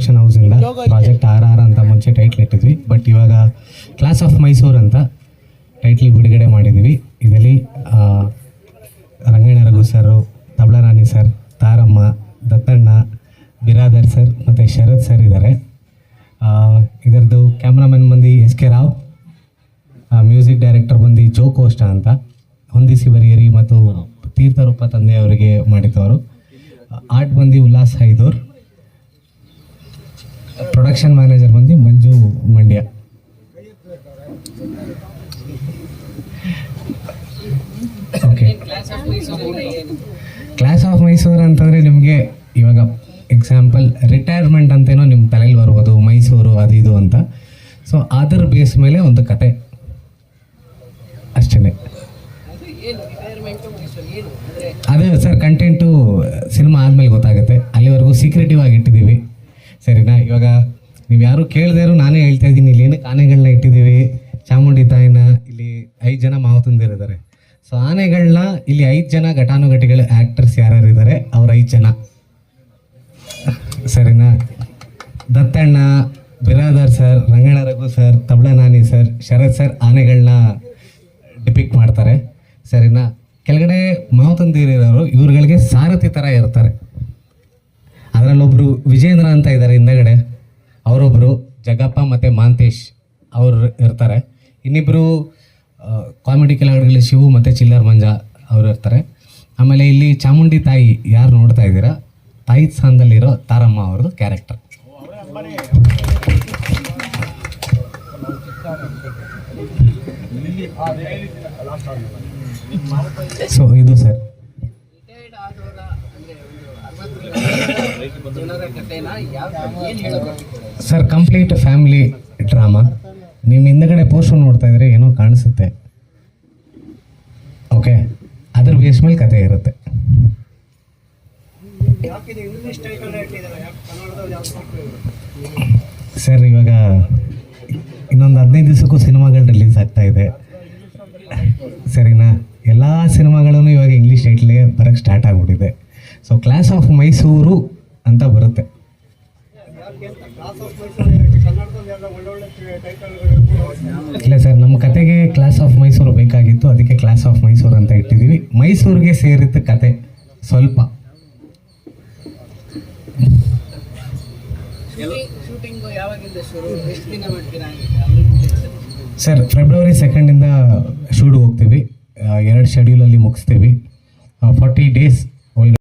Production ಹೌಸಿಂದ project RR ಅಂತ ಮುಂಚೆ title ಇಟ್ಟಿದ್ವಿ. But ಇವಾಗ ಕ್ಲಾಸ್ ಆಫ್ ಮೈಸೂರು ಅಂತ ಟೈಟ್ಲ್ ಬಿಡುಗಡೆ ಮಾಡಿದ್ವಿ. ಇದರಲ್ಲಿ ರಂಗಣ್ಣ ರಘು ಸರ್, ತಬಲಾ ರಾಣಿ ಸರ್, ತಾರಮ್ಮ, ದತ್ತಣ್ಣ, ಬಿರಾದರ್ ಸರ್ ಮತ್ತು ಶರತ್ ಸರ್ ಇದ್ದಾರೆ. ಇದರದ್ದು ಕ್ಯಾಮ್ರಾಮನ್ ಬಂದು SK ರಾವ್, ಮ್ಯೂಸಿಕ್ ಡೈರೆಕ್ಟರ್ ಬಂದು ಜೋ ಕೋಸ್ಟಾ ಅಂತ, ಹೊಂದಿಸಿ ಬರಿಯರಿ ಮತ್ತು ತೀರ್ಥರೂಪ ತಂದೆಯವರಿಗೆ ಮಾಡಿದವರು. ಆರ್ಟ್ ಬಂದು ಉಲ್ಲಾಸ್ ಹೈದೂರ್, ಪ್ರೊಡಕ್ಷನ್ ಮ್ಯಾನೇಜರ್ ಬಂದು Manju Mandya. Okay, class of Mysuru ಅಂತಂದರೆ ನಿಮಗೆ ಇವಾಗ ಎಕ್ಸಾಂಪಲ್ ರಿಟೈರ್ಮೆಂಟ್ ಅಂತೇನೋ ನಿಮ್ಮ ತಲೆಯಲ್ಲಿ ಬರ್ಬೋದು, ಮೈಸೂರು ಅದು ಇದು ಅಂತ. ಸೊ ಅದರ ಬೇಸ್ ಮೇಲೆ ಒಂದು ಕತೆ ಅಷ್ಟೇ. ಅದೇ ಸರ್, ಕಂಟೆಂಟು ಸಿನಿಮಾ ಆದಮೇಲೆ ಗೊತ್ತಾಗುತ್ತೆ. ಅಲ್ಲಿವರೆಗೂ ಸೀಕ್ರೆಟಿವ್ ಆಗಿ ಇಟ್ಟಿದ್ದೀವಿ, ಸರಿನಾ? ಇವಾಗ ನೀವು ಯಾರು ಕೇಳಿದೇರು ನಾನೇ ಹೇಳ್ತಾ ಇದ್ದೀನಿ. ಇಲ್ಲಿ ಏನಕ್ಕೆ ಆನೆಗಳನ್ನ ಇಟ್ಟಿದ್ದೀವಿ, ಚಾಮುಂಡಿ ತಾಯಿನ ಇಲ್ಲಿ 5 ಜನ ಮಾವತಂದಿರಿದ್ದಾರೆ. ಸೊ ಆನೆಗಳನ್ನ ಇಲ್ಲಿ 5 ಜನ ಘಟಾನುಘಟಿಗಳು ಆ್ಯಕ್ಟರ್ಸ್ ಯಾರ್ಯಾರು ಇದ್ದಾರೆ ಅವ್ರು 5 ಜನ, ಸರಿನಾ? ದತ್ತಣ್ಣ, ಬಿರಾದರ್ ಸರ್, ರಂಗಣ್ಣ ರಘು ಸರ್, ತಬಲಾ ನಾನಿ ಸರ್, ಶರತ್ ಸರ್ ಆನೆಗಳನ್ನ ಡಿಪಿಕ್ಟ್ ಮಾಡ್ತಾರೆ, ಸರಿನಾ? ಕೆಳಗಡೆ ಮಾವತಂದಿರೋರು ಇವ್ರುಗಳಿಗೆ ಸಾರಥಿ ಥರ ಇರ್ತಾರೆ. ಅದರಲ್ಲೊಬ್ಬರು ವಿಜೇಂದ್ರ ಅಂತ ಇದ್ದಾರೆ ಹಿಂದಗಡೆ, ಅವರೊಬ್ಬರು ಜಗಪ್ಪ ಮತ್ತು ಮಾಂತೇಶ್ ಅವರು ಇರ್ತಾರೆ. ಇನ್ನಿಬ್ಬರು ಕಾಮಿಡಿ ಕಲಾವಿದರಲ್ಲಿ ಶಿವು ಮತ್ತು ಚಿಲ್ಲರ್ ಮಂಜಾ ಅವರು ಇರ್ತಾರೆ. ಆಮೇಲೆ ಇಲ್ಲಿ ಚಾಮುಂಡಿ ತಾಯಿ ಯಾರು ನೋಡ್ತಾ ಇದ್ದೀರಾ, ತಾಯಿ ಸ್ಥಾನದಲ್ಲಿರೋ ತಾರಮ್ಮ ಅವ್ರದ್ದು ಕ್ಯಾರೆಕ್ಟರ್. ಸೊ ಇದು sir sir complete family drama. ನೀವು ಹಿಂದಗಡೆ ಪೋಸ್ಟರ್ ನೋಡ್ತಾ ಇದ್ರೆ ಏನೋ ಕಾಣಿಸುತ್ತೆ, ಓಕೆ? ಅದ್ರ ಬೇಸ್ ಮೇಲೆ ಕತೆ ಇರುತ್ತೆ. ಸರ್ ಇವಾಗ ಇನ್ನೊಂದು 15 ದಿವಸಕ್ಕೂ ಸಿನಿಮಾಗಳು ರಿಲೀಸ್ ಆಗ್ತಾ ಇದೆ, ಸರಿನಾ? ಎಲ್ಲ ಸಿನಿಮಾಗಳೂ ಇವಾಗ ಇಂಗ್ಲೀಷ್ ಟೈಟ್ಲಿಗೆ ಬರೋಕ್ಕೆ ಸ್ಟಾರ್ಟ್ ಆಗಿಬಿಟ್ಟಿದೆ. ಸೊ ಕ್ಲಾಸ್ ಆಫ್ ಮೈಸೂರು ಅಂತ ಬರುತ್ತೆ. ಇಲ್ಲ ಸರ್, ನಮ್ಮ ಕತೆಗೆ ಕ್ಲಾಸ್ ಆಫ್ ಮೈಸೂರು ಬೇಕಾಗಿತ್ತು, ಅದಕ್ಕೆ ಕ್ಲಾಸ್ ಆಫ್ ಮೈಸೂರು ಅಂತ ಇಟ್ಟಿದ್ದೀವಿ. ಮೈಸೂರಿಗೆ ಸೇರಿತ್ತು ಕತೆ ಸ್ವಲ್ಪ. ಸರ್ ಫೆಬ್ರವರಿ 2 ಶೂಟ್ ಹೋಗ್ತೀವಿ, 2 ಶೆಡ್ಯೂಲಲ್ಲಿ ಮುಗಿಸ್ತೀವಿ. 40 ಡೇಸ್